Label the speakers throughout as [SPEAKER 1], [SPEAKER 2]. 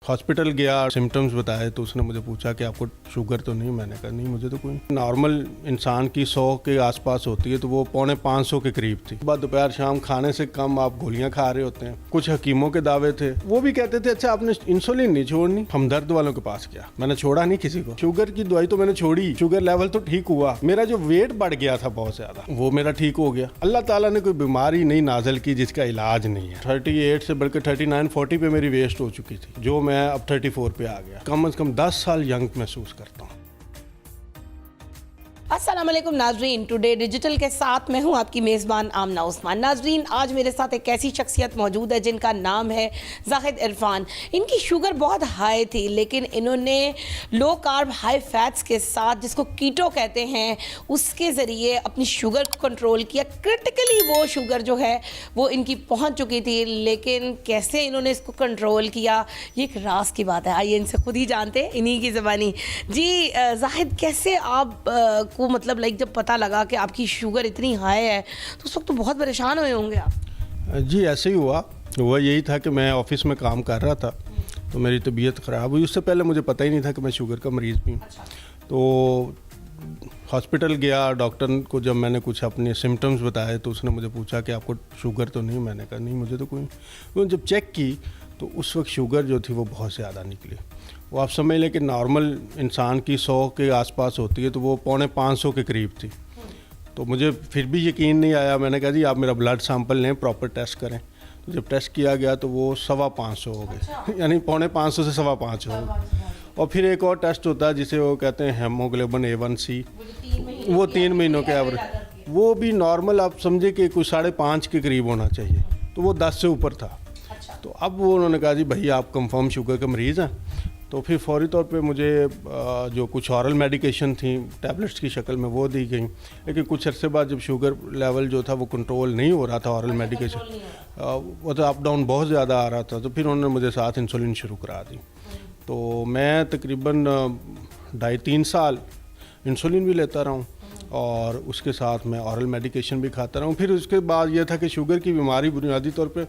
[SPEAKER 1] Hospital गया, symptoms बताए तो उसने मुझे पूछा कि आपको शुगर तो नहीं। मैंने कहा नहीं, मुझे तो कोई। नॉर्मल इंसान की 100 के आसपास होती है, तो वो 450 के करीब थी। बाद दोपहर शाम खाने से कम आप गोलियां खा रहे होते हैं। कुछ हकीमों के दावे थे, वो भी कहते थे अच्छा आपने इंसुलिन नहीं छोड़नी। हमदर्द वालों के पास गया, मैंने छोड़ा नहीं किसी को। शुगर की दवाई तो मैंने छोड़ी, शुगर लेवल तो ठीक हुआ। मेरा जो वेट बढ़ गया था बहुत ज्यादा, वो मेरा ठीक हो गया। अल्लाह ताला ने कोई बीमारी नहीं नाजल की जिसका इलाज नहीं है। 38 से बढ़कर 39-40 पे मेरी वेस्ट हो चुकी थी, जो मैं अब 34 पे आ गया। कम से कम 10 साल यंग महसूस करता हूँ।
[SPEAKER 2] अस्सलाम वालेकुम नाजरीन, टुडे डिजिटल के साथ मैं हूं आपकी मेज़बान आमना उस्मान। नाजरीन, आज मेरे साथ एक ऐसी शख्सियत मौजूद है जिनका नाम है जाहिद इरफान। इनकी शुगर बहुत हाई थी, लेकिन इन्होंने लो कार्ब हाई फैट्स के साथ, जिसको कीटो कहते हैं, उसके ज़रिए अपनी शुगर को कंट्रोल किया। क्रिटिकली वो शुगर जो है वो इनकी पहुंच चुकी थी, लेकिन कैसे इन्होंने इसको कंट्रोल किया, ये एक राज की बात है। आइए इनसे खुद ही जानते हैं, इन्हीं की ज़बानी। जी जाहिद, कैसे आप को मतलब जब पता लगा कि आपकी शुगर इतनी हाई है तो उस वक्त तो बहुत परेशान हुए होंगे आप?
[SPEAKER 1] जी ऐसे ही हुआ यही था कि मैं ऑफिस में काम कर रहा था, तो मेरी तबीयत ख़राब हुई। उससे पहले मुझे पता ही नहीं था कि मैं शुगर का मरीज़ भी हूँ। तो हॉस्पिटल गया, डॉक्टर को जब मैंने कुछ अपने सिम्टम्स बताए तो उसने मुझे पूछा कि आपको शुगर तो नहीं। मैंने कहा नहीं, मुझे तो कोई। तो जब चेक की तो उस वक्त शुगर जो थी वो बहुत ज़्यादा निकली। वो आप समझ लें कि नॉर्मल इंसान की 100 के आसपास होती है, तो वो 450 के करीब थी। तो मुझे फिर भी यकीन नहीं आया। मैंने कहा जी आप मेरा ब्लड सैंपल लें, प्रॉपर टेस्ट करें। तो जब टेस्ट किया गया तो वो 525 हो गए। यानी 450 से 525 हो गए। और फिर एक और टेस्ट होता है जिसे वो कहते हैं हेमोग्लोबिन A1C, वो 3 महीनों के एवरेज, वो भी नॉर्मल आप समझे कि कुछ 5.5 के करीब होना चाहिए, तो वो 10 से ऊपर था। तो अब वो उन्होंने कहा जी भाई आप कंफर्म शुगर के मरीज़ हैं। तो फिर फौरी तौर पे मुझे जो कुछ ऑरल मेडिकेशन थी टैबलेट्स की शक्ल में वो दी गई, लेकिन कुछ अरसे बाद जब शुगर लेवल जो था वो कंट्रोल नहीं हो रहा था, ऑरल मेडिकेशन वो तो अप डाउन बहुत ज़्यादा आ रहा था, तो फिर उन्होंने मुझे साथ इंसुलिन शुरू करा दी। तो मैं तकरीबन 2.5-3 साल इंसुलिन भी लेता रहा हूँ और उसके साथ मैं ऑरल मेडिकेशन भी खाता रहा हूँ। फिर उसके बाद ये था कि शुगर की बीमारी बुनियादी तौर पे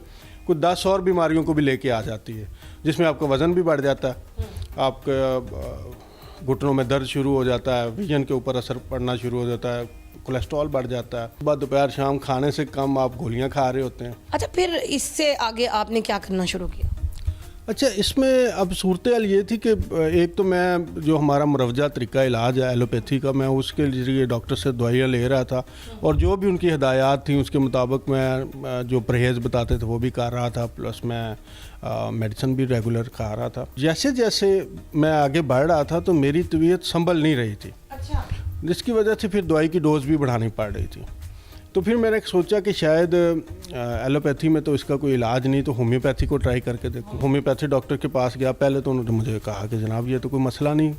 [SPEAKER 1] कुछ 10 और बीमारियों को भी लेके आ जाती है, जिसमें आपका वज़न भी बढ़ जाता है, आपका घुटनों में दर्द शुरू हो जाता है, विजन के ऊपर असर पड़ना शुरू हो जाता है, कोलेस्ट्रॉल बढ़ जाता है। बाद दोपहर शाम खाने से कम आप गोलियां खा रहे होते हैं।
[SPEAKER 2] अच्छा, फिर इससे आगे आपने क्या करना शुरू किया?
[SPEAKER 1] अच्छा, इसमें अब सूरत हाल ये थी कि एक तो मैं जो हमारा मुरवजा तरीका इलाज है एलोपैथी का, मैं उसके जरिए डॉक्टर से दवाइयाँ ले रहा था और जो भी उनकी हिदायत थी उसके मुताबिक मैं जो परहेज़ बताते थे वो भी कर रहा था, प्लस मैं मेडिसिन भी रेगुलर खा रहा था। जैसे जैसे मैं आगे बढ़ रहा था तो मेरी तबीयत संभल नहीं रही थी। अच्छा। जिसकी वजह से फिर दवाई की डोज भी बढ़ानी पड़ रही थी। तो फिर मैंने सोचा कि शायद एलोपैथी में तो इसका कोई इलाज नहीं, तो होम्योपैथी को ट्राई करके देखो। होम्योपैथी डॉक्टर के पास गया पहले, तो उन्होंने मुझे कहा कि जनाब ये तो कोई मसला नहीं,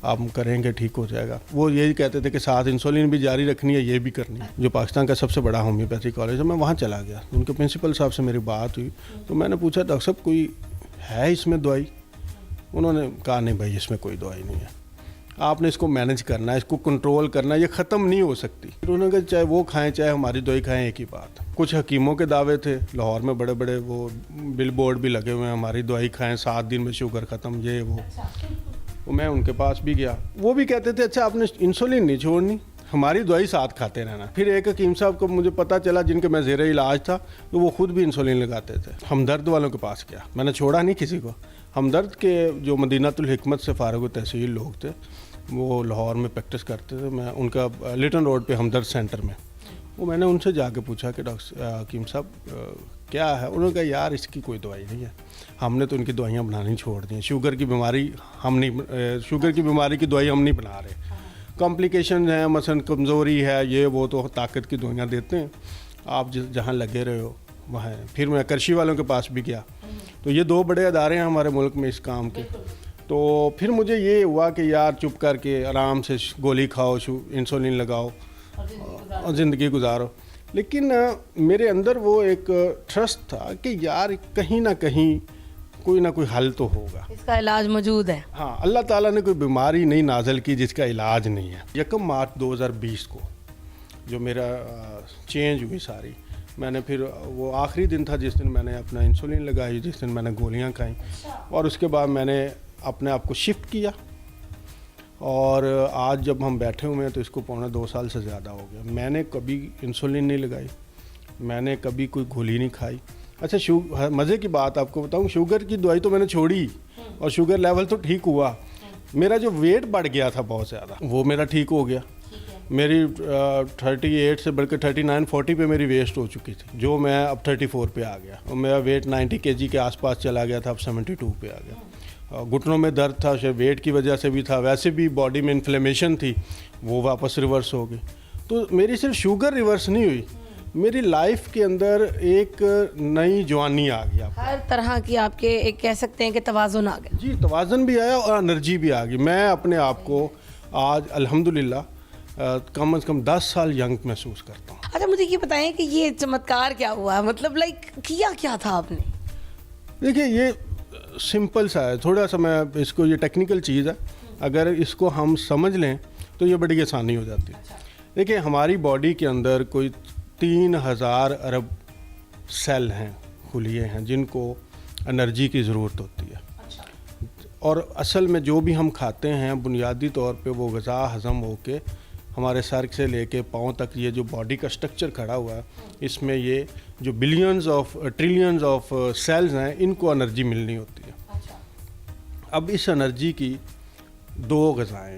[SPEAKER 1] आप करेंगे ठीक हो जाएगा। वो यही कहते थे कि साथ इंसुलिन भी जारी रखनी है, ये भी करनी है। जो पाकिस्तान का सबसे बड़ा होम्योपैथी कॉलेज है, मैं वहाँ चला गया। उनके प्रिंसिपल साहब से मेरी बात हुई तो मैंने पूछा डॉक्टर साहब कोई है इसमें दवाई? उन्होंने कहा नहीं भाई इसमें कोई दवाई नहीं है, आपने इसको मैनेज करना है, इसको कंट्रोल करना है, ये ख़त्म नहीं हो सकती। फिर उन्होंने कहा चाहे वो खाएं चाहे हमारी दवाई खाएं एक ही बात। कुछ हकीमों के दावे थे, लाहौर में बड़े बड़े वो बिल बोर्ड भी लगे हुए हैं, हमारी दवाई खाएं 7 दिन में शुगर ख़त्म, ये वो। तो मैं उनके पास भी गया, वो भी कहते थे अच्छा आपने इंसुलिन नहीं छोड़नी, हमारी दवाई साथ खाते रहना। फिर एक हकीम साहब को मुझे पता चला जिनके मैं ज़ेरे इलाज था, तो वो खुद भी इंसुलिन लगाते थे। हमदर्द वालों के पास गया, मैंने छोड़ा नहीं किसी को। हमदर्द के जो मदीनातुल हिकमत से फारिग तहसील लोग थे, वो लाहौर में प्रैक्टिस करते थे। मैं उनका लिटन रोड पे हमदर्द सेंटर में, वो मैंने उनसे जाके पूछा कि डॉक्टर हकीम साहब क्या है? उन्होंने कहा यार इसकी कोई दवाई नहीं है, हमने तो इनकी दवाइयाँ बनानी छोड़ दी हैं। शुगर की बीमारी हम नहीं, शुगर की बीमारी की दवाई हम नहीं बना रहे। कॉम्प्लिकेशन है, मसलन कमज़ोरी है, ये वो, तो ताकत की दवाइयाँ देते हैं, आप जहाँ लगे रहे हो वहाँ। फिर मैं करशी वालों के पास भी गया, तो ये 2 बड़े अदारे हैं हमारे मुल्क में इस काम के। तो फिर मुझे ये हुआ कि यार चुप करके आराम से गोली खाओ, इंसुलिन लगाओ और ज़िंदगी गुजारो। लेकिन मेरे अंदर वो एक ट्रस्ट था कि यार कहीं ना कहीं कोई ना कोई हल तो होगा,
[SPEAKER 2] इसका इलाज मौजूद है।
[SPEAKER 1] हाँ, अल्लाह ताला ने कोई बीमारी नहीं नाजल की जिसका इलाज नहीं है। 1 मार्च 2020 को जो मेरा चेंज हुई सारी, میں نے پھر وہ آخری دن تھا جس دن میں نے اپنا انسولین لگائی, جس دن میں نے گولیاں کھائیں, اور اس کے بعد میں نے اپنے آپ کو شفٹ کیا. اور آج جب ہم بیٹھے ہوئے ہیں تو اس کو 2.25 سال سے زیادہ ہو گیا. میں نے کبھی انسولین نہیں لگائی, میں نے کبھی کوئی گولی نہیں کھائی. اچھا مزے کی بات آپ کو بتاؤں, شوگر کی دوائی تو میں نے چھوڑی اور شوگر لیول تو ٹھیک ہوا. میرا جو ویٹ بڑھ گیا تھا بہت زیادہ, وہ میرا ٹھیک ہو گیا. میری 38 سے بڑھ کے 39-40 پہ میری ویسٹ ہو چکی تھی, جو میں اب 34 پہ آ گیا, اور میرا ویٹ 90 kg کے آس پاس چلا گیا تھا, اب 72 پہ آ گیا. گھٹنوں میں درد تھا, شاید ویٹ کی وجہ سے بھی تھا, ویسے بھی باڈی میں انفلیمیشن تھی, وہ واپس ریورس ہو گئی. تو میری صرف شوگر ریورس نہیں ہوئی, میری لائف کے اندر ایک نئی جوانی آ گیا.
[SPEAKER 2] ہر طرح کی آپ کے ایک کہہ سکتے ہیں کہ توازن آ گیا.
[SPEAKER 1] جی توازن بھی آیا اور انرجی بھی آ گئی. میں اپنے آپ کو آج الحمدللہ کم از کم 10 سال ینگ محسوس کرتا ہوں.
[SPEAKER 2] اچھا مجھے یہ بتائیں کہ یہ چمتکار کیا ہوا, مطلب لائک کیا کیا تھا آپ نے؟
[SPEAKER 1] دیکھیے یہ سمپل سا ہے, تھوڑا سا میں اس کو, یہ ٹیکنیکل چیز ہے, اگر اس کو ہم سمجھ لیں تو یہ بڑی آسانی ہو جاتی ہے. دیکھیے ہماری باڈی کے اندر کوئی 3000 ارب سیل ہیں, خلیے ہیں, جن کو انرجی کی ضرورت ہوتی ہے. اور اصل میں جو بھی ہم کھاتے ہیں بنیادی طور پہ وہ غذا ہضم ہو کے ہمارے سر سے لے کے پاؤں تک یہ جو باڈی کا سٹرکچر کھڑا ہوا ہے, اس میں یہ جو billions of trillions of cells ہیں, ان کو انرجی ملنی ہوتی ہے. اب اس انرجی کی 2 غذائیں,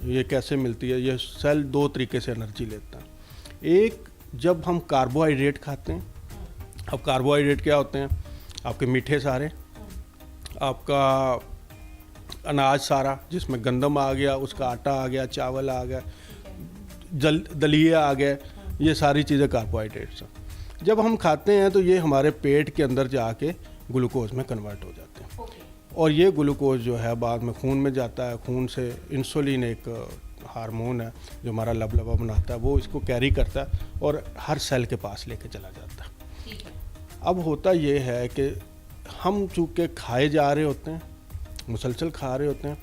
[SPEAKER 1] یہ کیسے ملتی ہے؟ یہ سیل 2 طریقے سے انرجی لیتا ہے. ایک جب ہم کاربوہائیڈریٹ کھاتے ہیں. اب کاربوہائیڈریٹ کیا ہوتے ہیں؟ آپ کے میٹھے سارے, آپ کا اناج سارا جس میں گندم آ گیا, اس کا آٹا آ گیا, چاول آ گیا, دلیے آ گئے, یہ ساری چیزیں کاربوہائیڈریٹس ہیں. جب ہم کھاتے ہیں تو یہ ہمارے پیٹ کے اندر جا کے گلوکوز میں کنورٹ ہو جاتے ہیں, اور یہ گلوکوز جو ہے بعد میں خون میں جاتا ہے. خون سے انسولین ایک ہارمون ہے جو ہمارا لبلبا بناتا ہے, وہ اس کو کیری کرتا ہے اور ہر سیل کے پاس لے کے چلا جاتا ہے. اب ہوتا یہ ہے کہ ہم چونکہ کھائے جا رہے ہوتے ہیں, مسلسل کھا رہے ہوتے ہیں,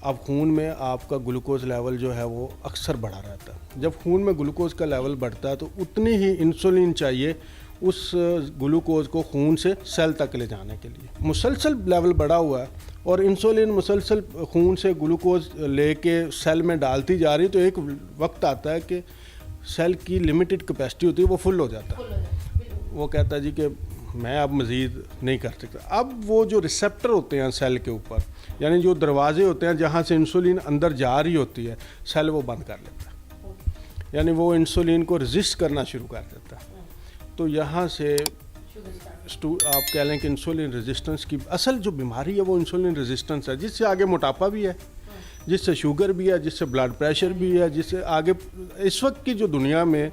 [SPEAKER 1] اب خون میں آپ کا گلوکوز لیول جو ہے وہ اکثر بڑھا رہتا ہے. جب خون میں گلوکوز کا لیول بڑھتا ہے تو اتنی ہی انسولین چاہیے اس گلوکوز کو خون سے سیل تک لے جانے کے لیے. مسلسل لیول بڑھا ہوا ہے اور انسولین مسلسل خون سے گلوکوز لے کے سیل میں ڈالتی جا رہی, تو ایک وقت آتا ہے کہ سیل کی لمیٹڈ کیپیسٹی ہوتی ہے, وہ فل ہو جاتا ہے. وہ کہتا ہے جی کہ میں اب مزید نہیں کر سکتا. اب وہ جو ریسیپٹر ہوتے ہیں سیل کے اوپر, یعنی جو دروازے ہوتے ہیں جہاں سے انسولین اندر جا رہی ہوتی ہے, سیل وہ بند کر لیتا ہے, یعنی وہ انسولین کو ریزسٹ کرنا شروع کر دیتا ہے. تو یہاں سے آپ کہہ لیں کہ انسولین ریزسٹنس کی اصل جو بیماری ہے وہ انسولین ریزسٹنس ہے, جس سے آگے موٹاپا بھی ہے, جس سے شوگر بھی ہے, جس سے بلڈ پریشر بھی ہے, جس سے آگے اس وقت کی جو دنیا میں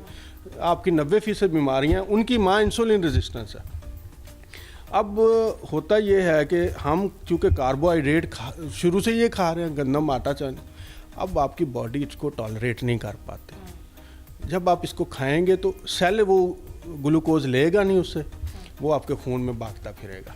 [SPEAKER 1] آپ کی 90% بیماریاں ان کی ماں انسولین ریزسٹنس ہے. اب ہوتا یہ ہے کہ ہم چونکہ کاربوہائیڈریٹ شروع سے یہ کھا رہے ہیں, گندم, آٹا, چاول, اب آپ کی باڈی اس کو ٹالریٹ نہیں کر پاتی. جب آپ اس کو کھائیں گے تو سیل وہ گلوکوز لے گا نہیں, اس سے وہ آپ کے خون میں بھاگتا پھرے گا.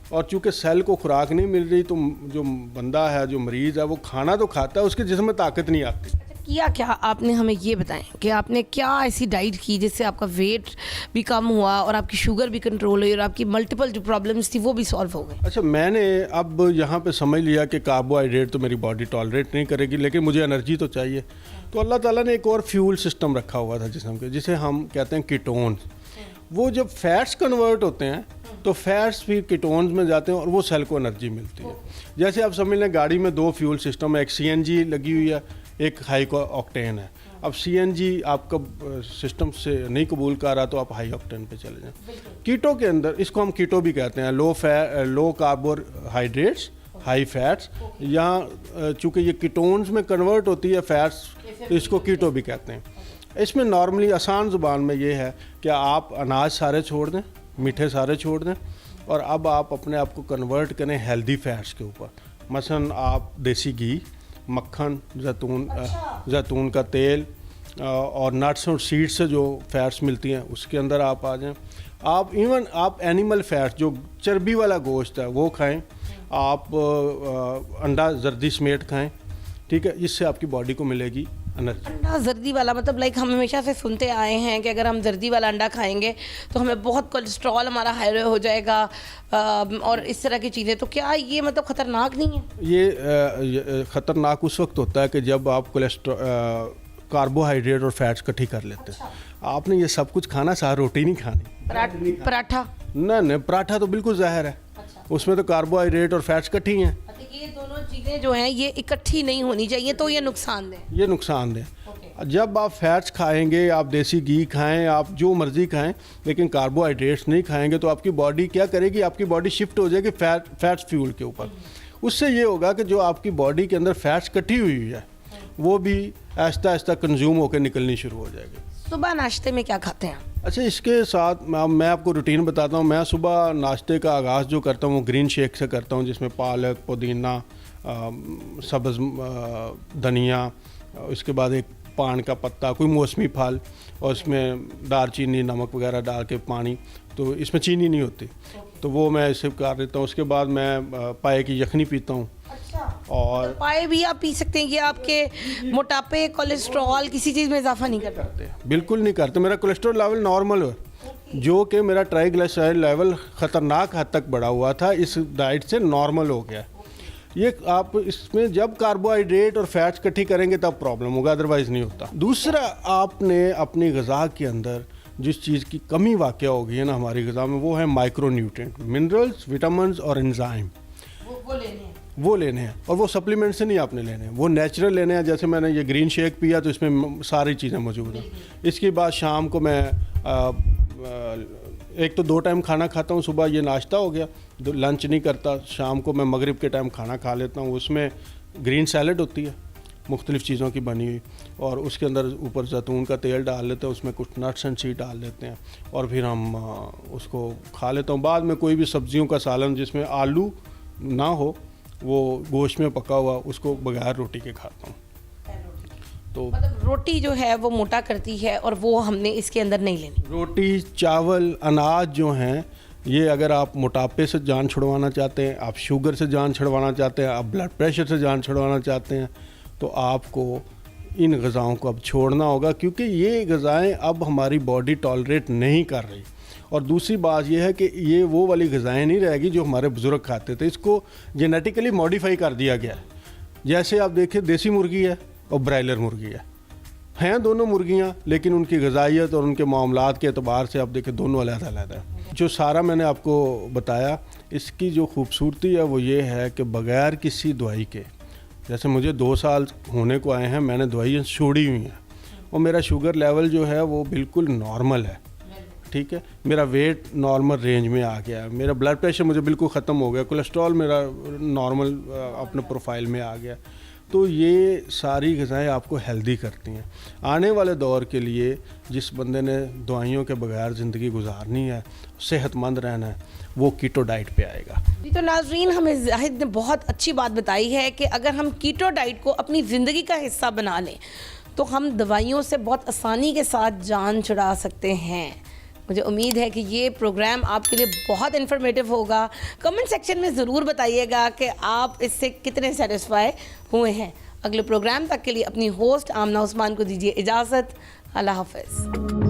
[SPEAKER 1] اور چونکہ سیل کو خوراک نہیں مل رہی تو جو بندہ ہے, جو مریض ہے, وہ کھانا تو کھاتا ہے, اس کے جسم میں طاقت نہیں آتی.
[SPEAKER 2] کیا کیا آپ نے ہمیں یہ بتائیں کہ آپ نے کیا ایسی ڈائٹ کی جس سے آپ کا ویٹ بھی کم ہوا اور آپ کی شوگر بھی کنٹرول ہوئی اور آپ کی ملٹیپل جو پرابلمس تھی وہ بھی سالو ہو گئی؟
[SPEAKER 1] اچھا میں نے اب یہاں پہ سمجھ لیا کہ کاربوہائیڈریٹ تو میری باڈی ٹالریٹ نہیں کرے گی, لیکن مجھے انرجی تو چاہیے. تو اللہ تعالیٰ نے ایک اور فیول سسٹم رکھا ہوا تھا جسم کے, جسے ہم کہتے ہیں کیٹونز. وہ جب فیٹس کنورٹ ہوتے ہیں تو فیٹس بھی کیٹونز میں جاتے ہیں اور وہ سیل کو انرجی ملتی ہے. جیسے آپ سمجھ لیں گاڑی میں 2 فیول سسٹم ہے, ایک CNG لگی ہوئی ہے, ایک ہائی آکٹین ہے. اب CNG آپ کا سسٹم سے نہیں قبول کر رہا تو آپ ہائی آکٹین پہ چلے جائیں. کیٹو کے اندر, اس کو ہم کیٹو بھی کہتے ہیں, لو کاربوہائیڈریٹس ہائی فیٹس. یہاں چونکہ یہ کیٹونز میں کنورٹ ہوتی ہے فیٹس, اس کو کیٹو بھی کہتے ہیں. اس میں نارملی آسان زبان میں یہ ہے کہ آپ اناج سارے چھوڑ دیں, میٹھے سارے چھوڑ دیں, اور اب آپ اپنے آپ کو کنورٹ کریں ہیلدی فیٹس کے اوپر. مثلا آپ دیسی گھی, مکھن, زیتون کا تیل اور نٹس اور سیڈ سے جو فیٹس ملتی ہیں اس کے اندر آپ آ جائیں. آپ ایون آپ اینیمل فیٹس جو چربی والا گوشت ہے وہ کھائیں, آپ انڈا زردی سمیت کھائیں, ٹھیک ہے. اس سے آپ کی باڈی کو ملے گی एनर्जी।
[SPEAKER 2] अंडा जर्दी वाला मतलब लाइक हम हमेशा से सुनते आए हैं कि अगर हम जर्दी वाला अंडा खाएंगे तो हमें बहुत कोलेस्ट्रॉल हमारा हाई हो जाएगा और इस तरह की चीज़ें, तो क्या ये मतलब ख़तरनाक नहीं है?
[SPEAKER 1] ये ख़तरनाक उस वक्त होता है कि जब आप कार्बोहाइड्रेट और फैट्स इकट्ठी कर लेते हैं। आपने ये सब कुछ खाना, सारा रोटी नहीं खानी।
[SPEAKER 2] पराठा
[SPEAKER 1] नहीं, पराठा तो बिल्कुल ज़हर है। उसमें तो कार्बोहाइड्रेट और फैट्स इकट्ठी हैं।
[SPEAKER 2] ये दोनों चीज़ें जो हैं ये इकट्ठी नहीं होनी चाहिए, तो ये नुकसानदेह।
[SPEAKER 1] ये नुकसानदेह। जब आप फैट्स खाएंगे, आप देसी घी खाएं, आप जो मर्ज़ी खाएं, लेकिन कार्बोहाइड्रेट्स नहीं खाएंगे तो आपकी बॉडी क्या करेगी? आपकी बॉडी शिफ्ट हो जाएगी फैट्स फ्यूल के ऊपर। उससे ये होगा कि जो आपकी बॉडी के अंदर फैट्स इकट्ठी हुई है वो भी आहिस्ता आहिस्ता कंज्यूम होकर निकलनी शुरू हो जाएगी।
[SPEAKER 2] सुबह नाश्ते में क्या खाते हैं?
[SPEAKER 1] अच्छा, इसके साथ मैं आपको रूटीन बताता हूँ। मैं सुबह नाश्ते का आगाज़ जो करता हूँ वो ग्रीन शेक से करता हूँ, जिसमें पालक, पुदीना, सब्ज़ धनिया, उसके बाद एक पान का पत्ता, कोई मौसमी फल, और इसमें दालचीनी, नमक वगैरह डाल के पानी, तो इसमें चीनी नहीं होती, तो वो मैं इसे कर देता हूँ। उसके बाद मैं पाए की यखनी पीता हूँ। और
[SPEAKER 2] तो पाए भी आप पी सकते हैं? ये आपके मोटापे, कोलेस्ट्रॉल, किसी चीज़ में इजाफा नहीं करते?
[SPEAKER 1] बिल्कुल नहीं करते। मेरा कोलेस्ट्रॉल लेवल नॉर्मल है, जो कि मेरा ट्राइग्लिसराइड लेवल ख़तरनाक हद तक बढ़ा हुआ था, इस डाइट से नॉर्मल हो गया। ये आप इसमें जब कार्बोहाइड्रेट और फैट्स इकट्ठी करेंगे तब प्रॉब्लम होगा, अदरवाइज़ नहीं होता। दूसरा, आपने अपनी ग़िज़ा के अंदर जिस चीज़ की कमी वाक़ हो गई है ना हमारी ग़िज़ा में, वो है माइक्रोन्यूट्रिएंट, मिनरल्स, विटामिन्स और एंजाइम। वो लेने हैं, और वो सप्लीमेंट से नहीं आपने लेने हैं, वो नेचुरल लेने हैं। जैसे मैंने ये ग्रीन शेक पिया तो इसमें सारी चीज़ें मौजूद हैं। इसके बाद शाम को मैं एक तो 2 टाइम खाना खाता हूँ। सुबह ये नाश्ता हो गया, लंच नहीं करता। शाम को मैं मगरिब के टाइम खाना खा लेता हूँ। उसमें ग्रीन सैलड होती है मुख्तलिफ़ चीज़ों की बनी हुई, और उसके अंदर ऊपर जैतून का तेल डाल लेते हैं, उसमें कुछ नट्स एंड सीड डाल देते हैं, और फिर हम उसको खा लेता हूँ। बाद में कोई भी सब्जियों का सालन जिसमें आलू ना हो, वो गोश्त में पका हुआ, उसको बगैर रोटी के खाता हूँ। तो
[SPEAKER 2] मतलब रोटी जो है वो मोटा करती है और वो हमने इसके अंदर नहीं लेनी।
[SPEAKER 1] रोटी, चावल, अनाज जो हैं, ये अगर आप मोटापे से जान छुड़वाना चाहते हैं, आप शुगर से जान छुड़वाना चाहते हैं, आप ब्लड प्रेशर से जान छुड़वाना चाहते हैं, तो आपको इन ग़िज़ाओं को अब छोड़ना होगा, क्योंकि ये ग़िज़ाएँ अब हमारी बॉडी टॉलरेट नहीं कर रही। और दूसरी बात यह है कि ये वो वाली ग़िज़ाएँ नहीं रहेगी जो हमारे बुज़ुर्ग खाते थे। इसको जेनेटिकली मॉडिफाई कर दिया गया है। जैसे आप देखें, देसी मुर्गी है और ब्रायलर मुर्गी हैं दोनों मुर्गियां, लेकिन उनकी ग़िज़ाइयत और उनके मामलात के एतबार से आप देखें दोनों अलग-अलग है। जो सारा मैंने आपको बताया, इसकी जो खूबसूरती है वो ये है कि बग़ैर किसी दवाई के, जैसे मुझे 2 साल होने को आए हैं, मैंने दवाइयाँ छोड़ी हुई हैं, और मेरा शुगर लेवल जो है वो बिल्कुल नॉर्मल है। ठीक है, मेरा वेट नॉर्मल रेंज में आ गया, मेरा ब्लड प्रेशर मुझे बिल्कुल ख़त्म हो गया, कोलेस्ट्रॉल मेरा नॉर्मल अपने प्रोफाइल में आ गया। तो ये सारी ग़िज़ाएँ आपको हेल्दी करती हैं। आने वाले दौर के लिए जिस बंदे ने दवाइयों के बगैर ज़िंदगी गुजारनी है, सेहतमंद रहना है, वो कीटो डाइट पे आएगा।
[SPEAKER 2] जी, तो नाज़रीन, हमें जाहिद ने बहुत अच्छी बात बताई है कि अगर हम कीटो डाइट को अपनी ज़िंदगी का हिस्सा बना लें तो हम दवाइयों से बहुत आसानी के साथ जान छुड़ा सकते हैं। मुझे उम्मीद है कि ये प्रोग्राम आपके लिए बहुत इन्फॉर्मेटिव होगा। कमेंट सेक्शन में ज़रूर बताइएगा कि आप इससे कितने सेटिस्फाई हुए हैं। अगले प्रोग्राम तक के लिए अपनी होस्ट आमना उस्मान को दीजिए इजाज़त। अल्लाह हाफ़िज़।